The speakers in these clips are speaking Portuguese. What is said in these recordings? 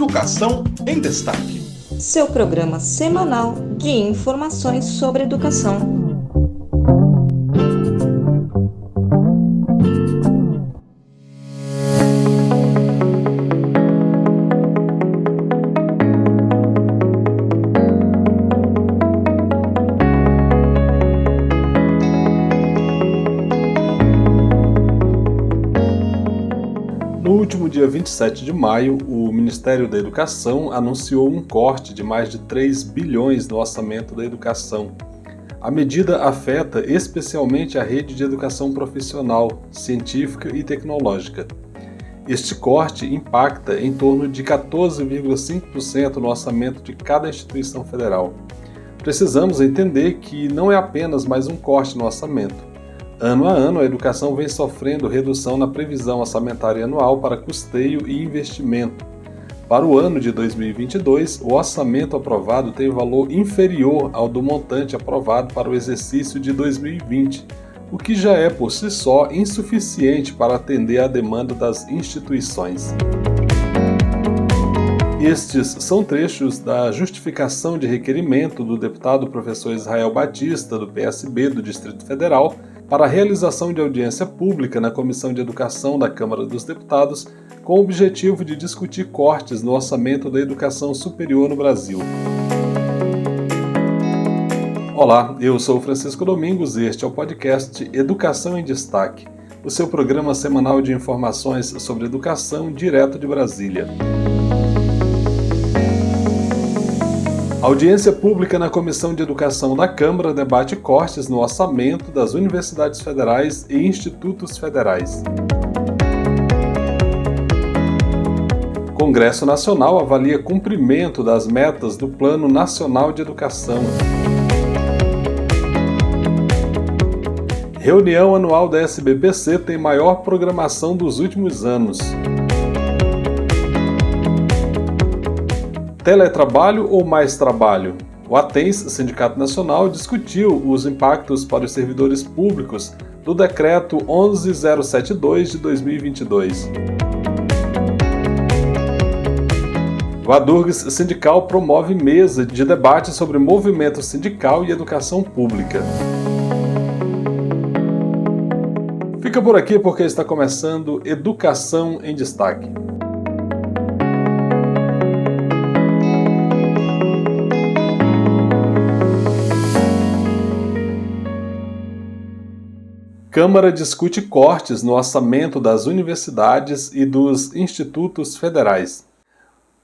Educação em Destaque. Seu programa semanal de informações sobre educação. No último dia 27 de maio, o Ministério da Educação anunciou um corte de mais de 3 bilhões no orçamento da educação. A medida afeta especialmente a rede de educação profissional, científica e tecnológica. Este corte impacta em torno de 14,5% no orçamento de cada instituição federal. Precisamos entender que não é apenas mais um corte no orçamento. Ano a ano, a educação vem sofrendo redução na previsão orçamentária anual para custeio e investimento. Para o ano de 2022, o orçamento aprovado tem valor inferior ao do montante aprovado para o exercício de 2020, o que já é por si só insuficiente para atender à demanda das instituições. Estes são trechos da justificação de requerimento do deputado professor Israel Batista, do PSB do Distrito Federal, para a realização de audiência pública na Comissão de Educação da Câmara dos Deputados, com o objetivo de discutir cortes no orçamento da educação superior no Brasil. Olá, eu sou Francisco Domingos e este é o podcast Educação em Destaque, o seu programa semanal de informações sobre educação direto de Brasília. A audiência pública na Comissão de Educação da Câmara debate cortes no orçamento das universidades federais e institutos federais. O Congresso Nacional avalia cumprimento das metas do Plano Nacional de Educação. Reunião anual da SBPC tem maior programação dos últimos anos. Teletrabalho ou mais trabalho? O ATENS, Sindicato Nacional, discutiu os impactos para os servidores públicos do Decreto 11072 de 2022. O Adurgs Sindical promove mesa de debate sobre movimento sindical e educação pública. Fica por aqui porque está começando Educação em Destaque. Câmara discute cortes no orçamento das universidades e dos institutos federais.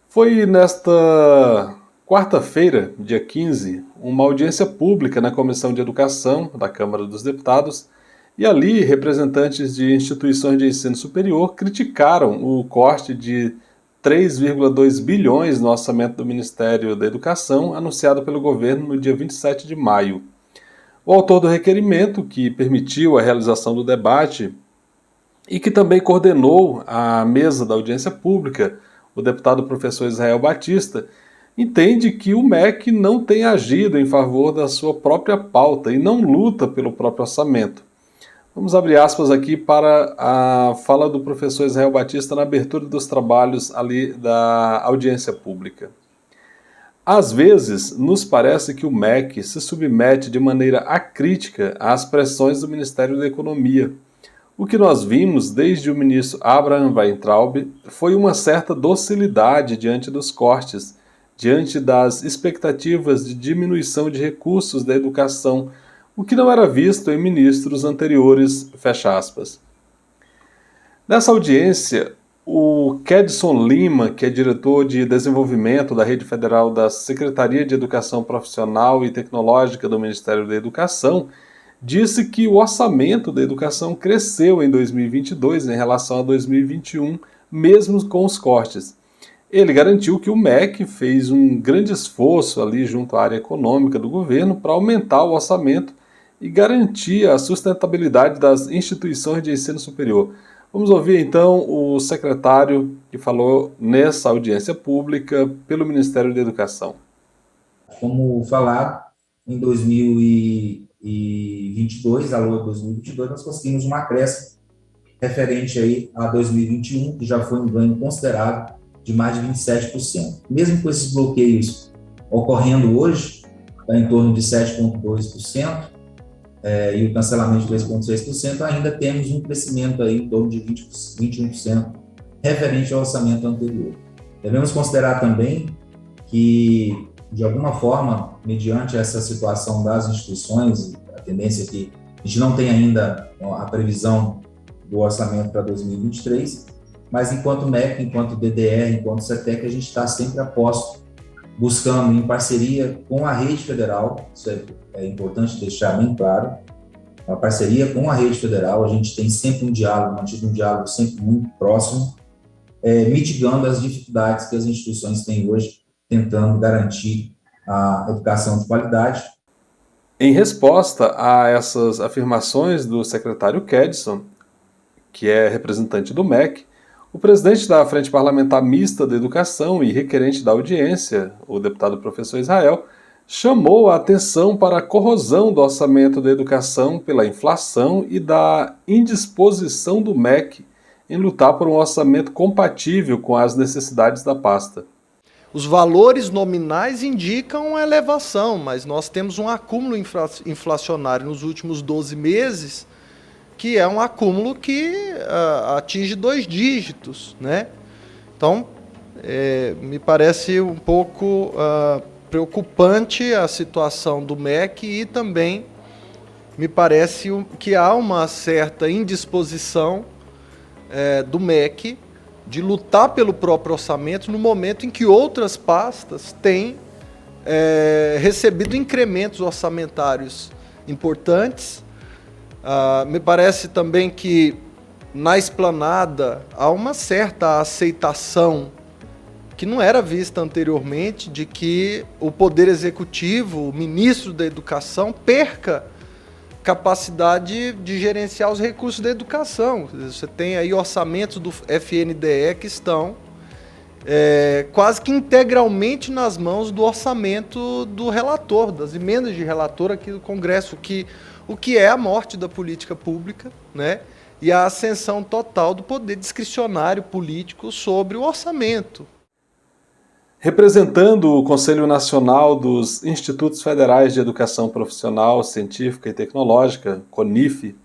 Foi nesta quarta-feira, dia 15, uma audiência pública na Comissão de Educação da Câmara dos Deputados, e ali representantes de instituições de ensino superior criticaram o corte de 3,2 bilhões no orçamento do Ministério da Educação anunciado pelo governo no dia 27 de maio. O autor do requerimento, que permitiu a realização do debate e que também coordenou a mesa da audiência pública, o deputado professor Israel Batista, entende que o MEC não tem agido em favor da sua própria pauta e não luta pelo próprio orçamento. Vamos abrir aspas aqui para a fala do professor Israel Batista na abertura dos trabalhos ali da audiência pública. Às vezes, nos parece que o MEC se submete de maneira acrítica às pressões do Ministério da Economia. O que nós vimos desde o ministro Abraham Weintraub foi uma certa docilidade diante dos cortes, diante das expectativas de diminuição de recursos da educação, o que não era visto em ministros anteriores, fecha aspas. Nessa audiência, o Kedson Lima, que é diretor de desenvolvimento da Rede Federal da Secretaria de Educação Profissional e Tecnológica do Ministério da Educação, disse que o orçamento da educação cresceu em 2022 em relação a 2021, mesmo com os cortes. Ele garantiu que o MEC fez um grande esforço ali junto à área econômica do governo para aumentar o orçamento e garantir a sustentabilidade das instituições de ensino superior. Vamos ouvir então o secretário que falou nessa audiência pública pelo Ministério da Educação. Como falado, em 2022, alô 2022, nós conseguimos uma acréscimo referente aí a 2021, que já foi um ganho considerável de mais de 27%. Mesmo com esses bloqueios ocorrendo hoje, está em torno de 7,2%, e o cancelamento de 2,6%, ainda temos um crescimento aí em torno de 21% referente ao orçamento anterior. Devemos considerar também que, de alguma forma, mediante essa situação das instituições, a tendência é que a gente não tem ainda a previsão do orçamento para 2023, mas enquanto MEC, enquanto DDR, enquanto CETEC, a gente está sempre a posto, buscando em parceria com a rede federal, isso é importante deixar bem claro, a parceria com a rede federal, a gente tem sempre um diálogo, mantido um diálogo sempre muito próximo, mitigando as dificuldades que as instituições têm hoje, tentando garantir a educação de qualidade. Em resposta a essas afirmações do secretário Kedson, que é representante do MEC, o presidente da Frente Parlamentar Mista da Educação e requerente da audiência, o deputado professor Israel, chamou a atenção para a corrosão do orçamento da educação pela inflação e da indisposição do MEC em lutar por um orçamento compatível com as necessidades da pasta. Os valores nominais indicam uma elevação, mas nós temos um acúmulo inflacionário nos últimos 12 meses, que é um acúmulo que atinge 2 dígitos, né? Então, me parece um pouco preocupante a situação do MEC e também me parece que há uma certa indisposição do MEC de lutar pelo próprio orçamento no momento em que outras pastas têm recebido incrementos orçamentários importantes. Me parece também que na esplanada há uma certa aceitação que não era vista anteriormente de que o Poder Executivo, o ministro da Educação, perca capacidade de gerenciar os recursos da educação. Você tem aí orçamentos do FNDE que estão quase que integralmente nas mãos do orçamento do relator, das emendas de relator aqui do Congresso, o que é a morte da política pública, né? E a ascensão total do poder discricionário político sobre o orçamento. Representando o Conselho Nacional dos Institutos Federais de Educação Profissional, Científica e Tecnológica, CONIF,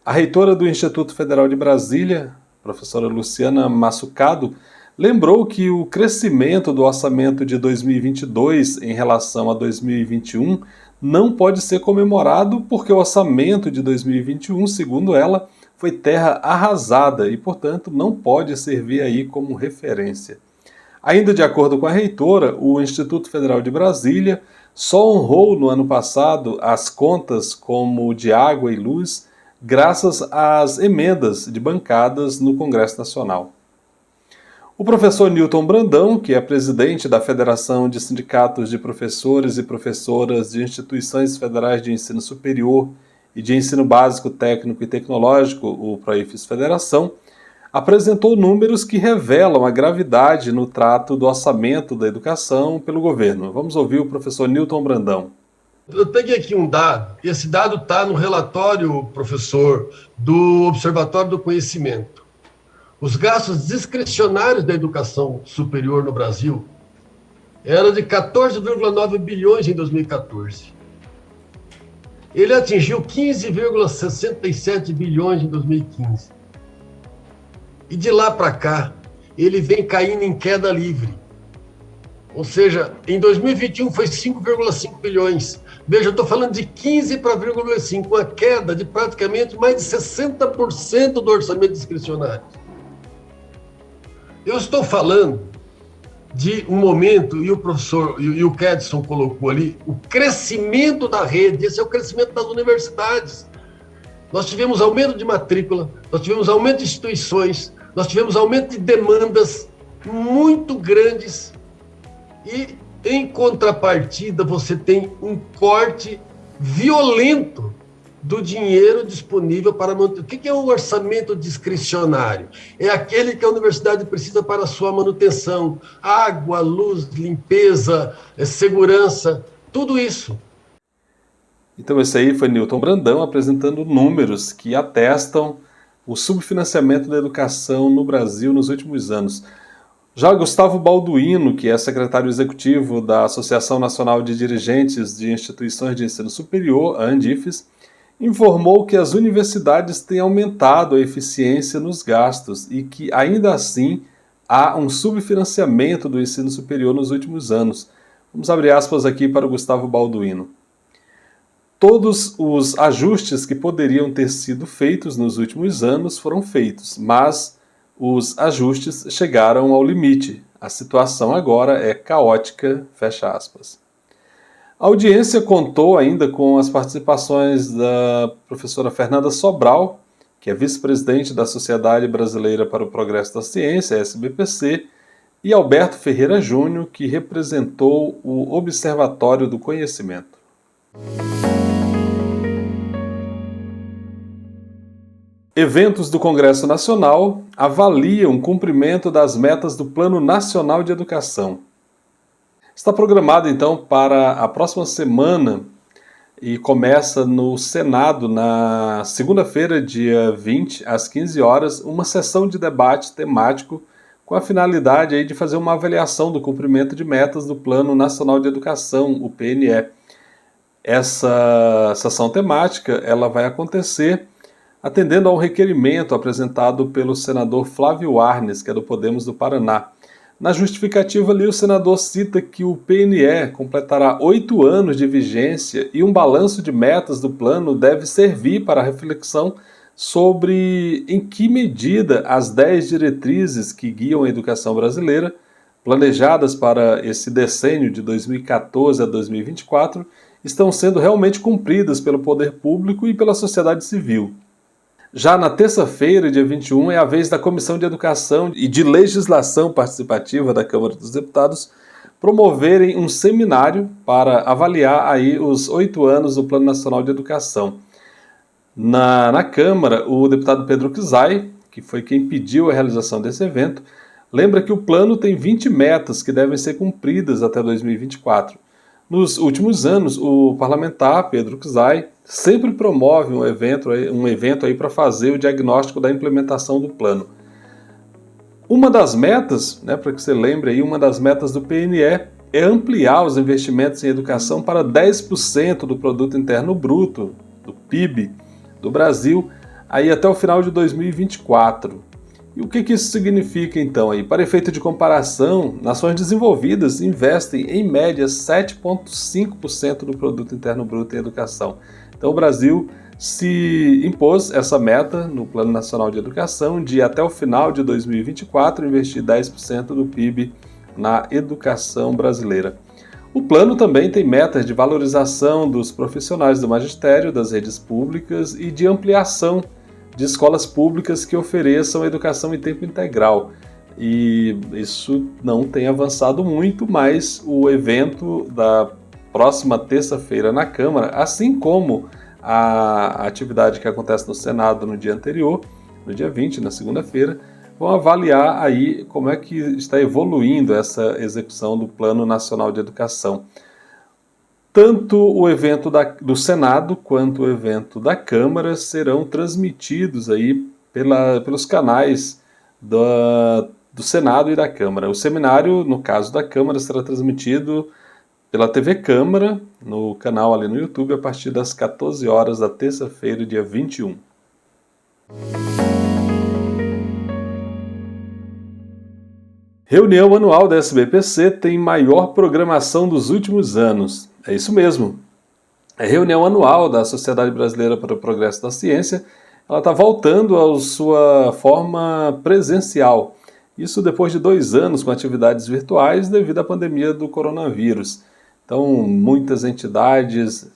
a reitora do Instituto Federal de Brasília, professora Luciana Massucado, lembrou que o crescimento do orçamento de 2022 em relação a 2021 não pode ser comemorado porque o orçamento de 2021, segundo ela, foi terra arrasada e, portanto, não pode servir aí como referência. Ainda de acordo com a reitora, o Instituto Federal de Brasília só honrou no ano passado as contas como de água e luz graças às emendas de bancadas no Congresso Nacional. O professor Newton Brandão, que é presidente da Federação de Sindicatos de Professores e Professoras de Instituições Federais de Ensino Superior e de Ensino Básico, Técnico e Tecnológico, o PROIFES Federação, apresentou números que revelam a gravidade no trato do orçamento da educação pelo governo. Vamos ouvir o professor Newton Brandão. Eu peguei aqui um dado, e esse dado está no relatório, professor, do Observatório do Conhecimento. Os gastos discricionários da educação superior no Brasil eram de 14,9 bilhões em 2014. Ele atingiu 15,67 bilhões em 2015. E de lá para cá, ele vem caindo em queda livre. Ou seja, em 2021 foi 5,5 bilhões. Veja, eu estou falando de 15 para 0,5, uma queda de praticamente mais de 60% do orçamento discricionário. Eu estou falando de um momento, e o professor, e o Kedson colocou ali, o crescimento da rede, esse é o crescimento das universidades. Nós tivemos aumento de matrícula, nós tivemos aumento de instituições, nós tivemos aumento de demandas muito grandes e, em contrapartida, você tem um corte violento do dinheiro disponível para manter. O que é o orçamento discricionário? É aquele que a universidade precisa para a sua manutenção, água, luz, limpeza, segurança, tudo isso. Então esse aí foi Newton Brandão apresentando números que atestam o subfinanciamento da educação no Brasil nos últimos anos. Já Gustavo Balduino, que é secretário executivo da Associação Nacional de Dirigentes de Instituições de Ensino Superior, a ANDIFES, informou que as universidades têm aumentado a eficiência nos gastos e que, ainda assim, há um subfinanciamento do ensino superior nos últimos anos. Vamos abrir aspas aqui para o Gustavo Balduino. Todos os ajustes que poderiam ter sido feitos nos últimos anos foram feitos, mas os ajustes chegaram ao limite. A situação agora é caótica, fecha aspas. A audiência contou ainda com as participações da professora Fernanda Sobral, que é vice-presidente da Sociedade Brasileira para o Progresso da Ciência, SBPC, e Alberto Ferreira Júnior, que representou o Observatório do Conhecimento. Eventos do Congresso Nacional avaliam o cumprimento das metas do Plano Nacional de Educação. Está programado, então, para a próxima semana e começa no Senado, na segunda-feira, dia 20, às 15 horas, uma sessão de debate temático com a finalidade aí de fazer uma avaliação do cumprimento de metas do Plano Nacional de Educação, o PNE. Essa sessão temática ela vai acontecer atendendo a um requerimento apresentado pelo senador Flávio Arnes, que é do Podemos do Paraná. Na justificativa ali, o senador cita que o PNE completará 8 anos de vigência e um balanço de metas do plano deve servir para a reflexão sobre em que medida as 10 diretrizes que guiam a educação brasileira, planejadas para esse decênio de 2014 a 2024, estão sendo realmente cumpridas pelo poder público e pela sociedade civil. Já na terça-feira, dia 21, é a vez da Comissão de Educação e de Legislação Participativa da Câmara dos Deputados promoverem um seminário para avaliar aí os 8 anos do Plano Nacional de Educação. Na Câmara, o deputado Pedro Kizai, que foi quem pediu a realização desse evento, lembra que o plano tem 20 metas que devem ser cumpridas até 2024. Nos últimos anos, o parlamentar Pedro Kizai sempre promove um evento aí para fazer o diagnóstico da implementação do plano. Uma das metas, para que você lembre aí, uma das metas do PNE é ampliar os investimentos em educação para 10% do Produto Interno Bruto, do PIB, do Brasil, aí até o final de 2024. E o que isso significa, então? Aí? Para efeito de comparação, nações desenvolvidas investem, em média, 7,5% do Produto Interno Bruto em educação. Então, o Brasil se impôs essa meta no Plano Nacional de Educação de, até o final de 2024, investir 10% do PIB na educação brasileira. O plano também tem metas de valorização dos profissionais do magistério, das redes públicas e de ampliação de escolas públicas que ofereçam educação em tempo integral. E isso não tem avançado muito, mas o evento da próxima terça-feira na Câmara, assim como a atividade que acontece no Senado no dia anterior, no dia 20, na segunda-feira, vão avaliar aí como é que está evoluindo essa execução do Plano Nacional de Educação. Tanto o evento do Senado quanto o evento da Câmara serão transmitidos aí pelos canais do Senado e da Câmara. O seminário, no caso da Câmara, será transmitido pela TV Câmara, no canal ali no YouTube, a partir das 14 horas da terça-feira, dia 21. Reunião anual da SBPC tem maior programação dos últimos anos. É isso mesmo. A reunião anual da Sociedade Brasileira para o Progresso da Ciência, ela está voltando à sua forma presencial. Isso depois de 2 anos com atividades virtuais devido à pandemia do coronavírus. Então, muitas entidades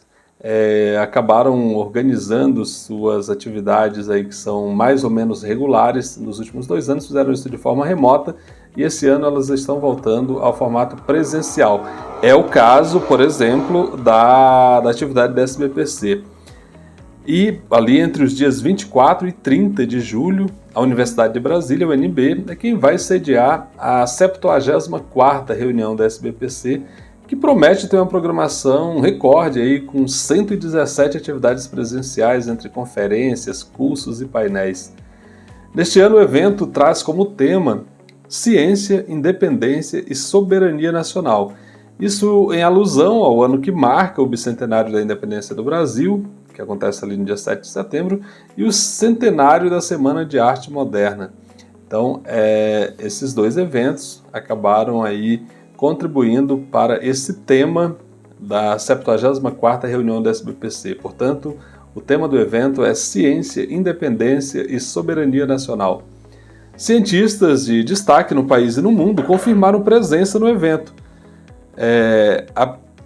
acabaram organizando suas atividades aí que são mais ou menos regulares. Nos últimos 2 anos fizeram isso de forma remota e esse ano elas estão voltando ao formato presencial. É o caso, por exemplo, da atividade da SBPC. E ali entre os dias 24 e 30 de julho, a Universidade de Brasília, a UNB, é quem vai sediar a 74ª reunião da SBPC, que promete ter uma programação recorde aí, com 117 atividades presenciais entre conferências, cursos e painéis. Neste ano o evento traz como tema Ciência, Independência e Soberania Nacional. Isso em alusão ao ano que marca o bicentenário da independência do Brasil, que acontece ali no dia 7 de setembro, e o centenário da Semana de Arte Moderna. Então, esses dois eventos acabaram aí contribuindo para esse tema da 74ª reunião do SBPC. Portanto, o tema do evento é Ciência, Independência e Soberania Nacional. Cientistas de destaque no país e no mundo confirmaram presença no evento.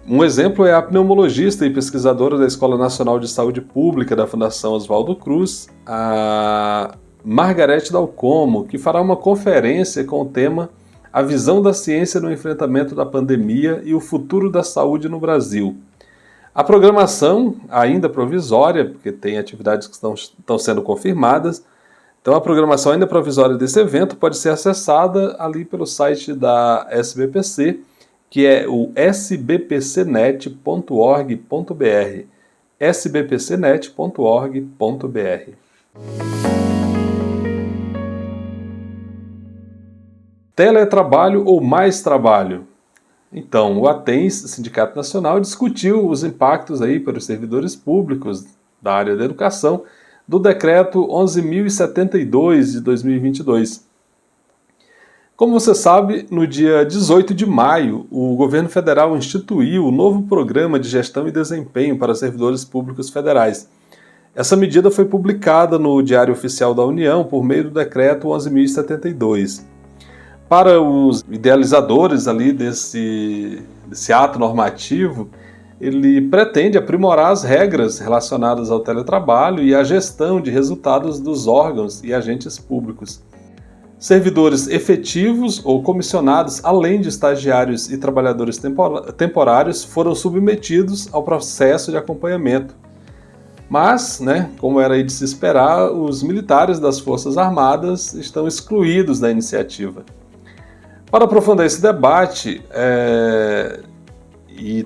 Um exemplo é a pneumologista e pesquisadora da Escola Nacional de Saúde Pública da Fundação Oswaldo Cruz, a Margarete Dalcomo, que fará uma conferência com o tema A Visão da Ciência no Enfrentamento da Pandemia e o Futuro da Saúde no Brasil. A programação, ainda provisória, porque tem atividades que estão sendo confirmadas, então a programação ainda provisória desse evento pode ser acessada ali pelo site da SBPC, que é o sbpcnet.org.br, sbpcnet.org.br. Teletrabalho ou mais trabalho? Então, o ATENS, Sindicato Nacional, discutiu os impactos aí para os servidores públicos da área da educação do Decreto 11.072 de 2022. Como você sabe, no dia 18 de maio, o governo federal instituiu o novo Programa de Gestão e Desempenho para servidores públicos federais. Essa medida foi publicada no Diário Oficial da União por meio do Decreto 11.072. Para os idealizadores ali desse ato normativo, ele pretende aprimorar as regras relacionadas ao teletrabalho e à gestão de resultados dos órgãos e agentes públicos. Servidores efetivos ou comissionados, além de estagiários e trabalhadores temporários, foram submetidos ao processo de acompanhamento. Mas, como era de se esperar, os militares das Forças Armadas estão excluídos da iniciativa. Para aprofundar esse debate e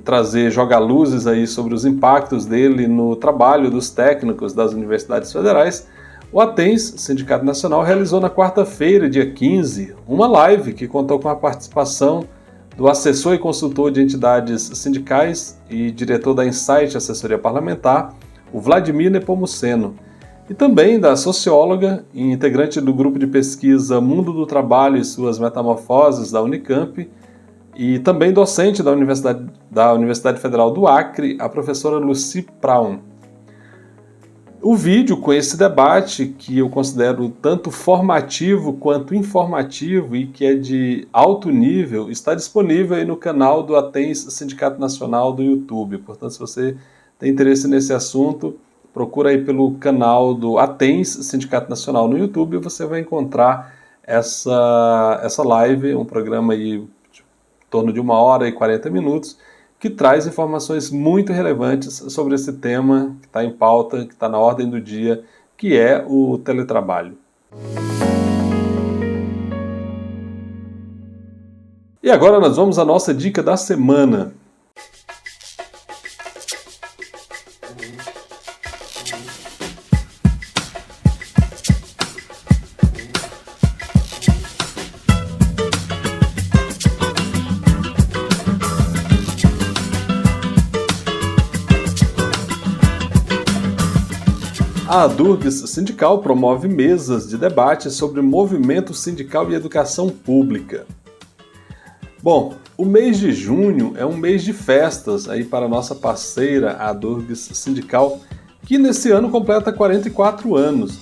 jogar luzes aí sobre os impactos dele no trabalho dos técnicos das universidades federais, o ATENS, Sindicato Nacional, realizou na quarta-feira, dia 15, uma live que contou com a participação do assessor e consultor de entidades sindicais e diretor da Insight Assessoria Parlamentar, o Vladimir Nepomuceno, e também da socióloga e integrante do grupo de pesquisa Mundo do Trabalho e Suas Metamorfoses da Unicamp, e também docente da Universidade Federal do Acre, a professora Lucy Praun. O vídeo com esse debate, que eu considero tanto formativo quanto informativo e que é de alto nível, está disponível aí no canal do ATENS Sindicato Nacional do YouTube. Portanto, se você tem interesse nesse assunto, procura aí pelo canal do ATENS Sindicato Nacional no YouTube e você vai encontrar essa live, um programa aí de em torno de 1h40, que traz informações muito relevantes sobre esse tema que está em pauta, que está na ordem do dia, que é o teletrabalho. E agora nós vamos à nossa dica da semana. A Durgs Sindical promove mesas de debate sobre movimento sindical e educação pública. Bom, o mês de junho é um mês de festas aí para a nossa parceira, a Durgs Sindical, que nesse ano completa 44 anos.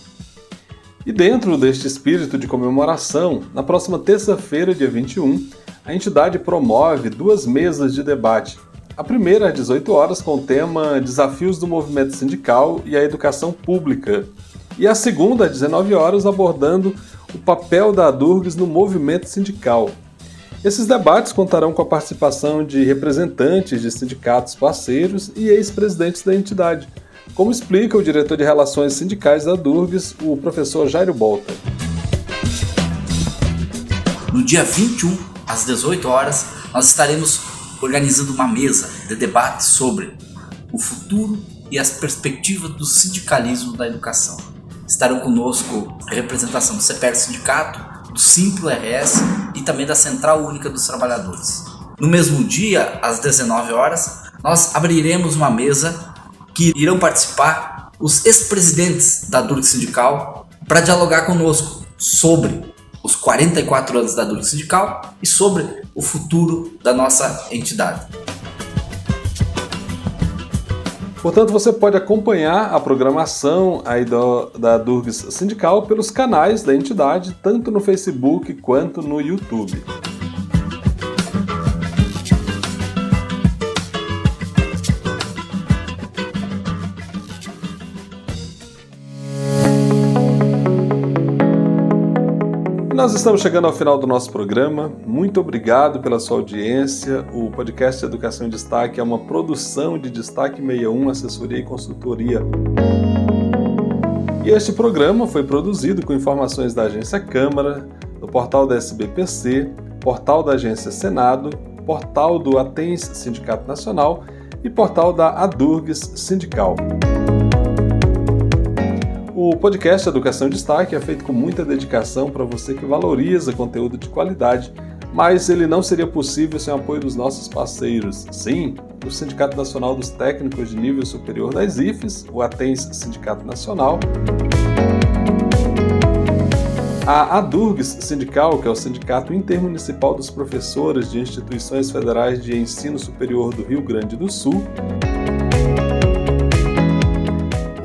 E dentro deste espírito de comemoração, na próxima terça-feira, dia 21, a entidade promove 2 mesas de debate. A primeira às 18 horas com o tema Desafios do Movimento Sindical e a Educação Pública. E a segunda às 19 horas abordando o papel da Durgs no movimento sindical. Esses debates contarão com a participação de representantes de sindicatos parceiros e ex-presidentes da entidade, como explica o diretor de Relações Sindicais da Durgs, o professor Jairo Bolta. No dia 21, às 18 horas, nós estaremos organizando uma mesa de debate sobre o futuro e as perspectivas do sindicalismo da educação. Estarão conosco a representação do CEPER Sindicato, do Simplo-RS e também da Central Única dos Trabalhadores. No mesmo dia, às 19 horas, nós abriremos uma mesa que irão participar os ex-presidentes da Durgs Sindical para dialogar conosco sobre os 44 anos da Durgs Sindical e sobre o futuro da nossa entidade. Portanto, você pode acompanhar a programação aí da Durgs Sindical pelos canais da entidade, tanto no Facebook quanto no YouTube. Nós estamos chegando ao final do nosso programa. Muito obrigado pela sua audiência. O podcast Educação em Destaque é uma produção de Destaque 61, assessoria e consultoria. E este programa foi produzido com informações da Agência Câmara, do portal da SBPC, portal da Agência Senado, portal do ATENS Sindicato Nacional e portal da ADURGS Sindical. O podcast Educação em Destaque é feito com muita dedicação para você que valoriza conteúdo de qualidade, mas ele não seria possível sem o apoio dos nossos parceiros. Sim, o Sindicato Nacional dos Técnicos de Nível Superior das IFES, o ATENS Sindicato Nacional, a ADURGS Sindical, que é o Sindicato Intermunicipal dos Professores de Instituições Federais de Ensino Superior do Rio Grande do Sul,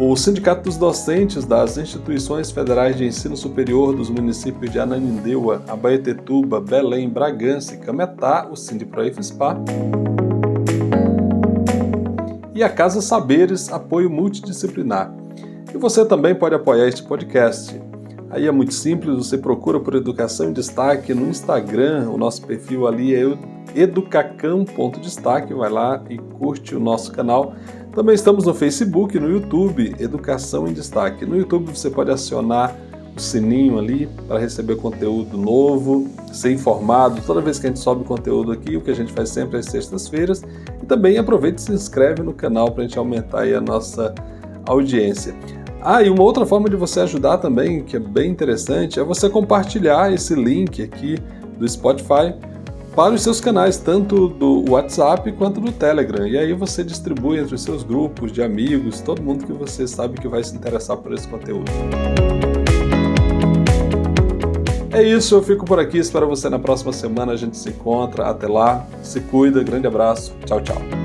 o Sindicato dos Docentes das Instituições Federais de Ensino Superior dos municípios de Ananindeua, Abaetetuba, Belém, Bragança e Cametá, o Sindiproifespa, e a Casa Saberes, apoio multidisciplinar. E você também pode apoiar este podcast. Aí é muito simples, você procura por Educação em Destaque no Instagram, o nosso perfil ali é educacam.destaque, vai lá e curte o nosso canal. Também estamos no Facebook e no YouTube, Educação em Destaque. No YouTube você pode acionar o sininho ali para receber conteúdo novo, ser informado toda vez que a gente sobe conteúdo aqui, o que a gente faz sempre às sextas-feiras. E também aproveita e se inscreve no canal para a gente aumentar aí a nossa audiência. E uma outra forma de você ajudar também, que é bem interessante, é você compartilhar esse link aqui do Spotify para os seus canais, tanto do WhatsApp quanto do Telegram. E aí você distribui entre os seus grupos de amigos, todo mundo que você sabe que vai se interessar por esse conteúdo. É isso, eu fico por aqui, espero você na próxima semana, a gente se encontra. Até lá, se cuida, grande abraço, tchau, tchau.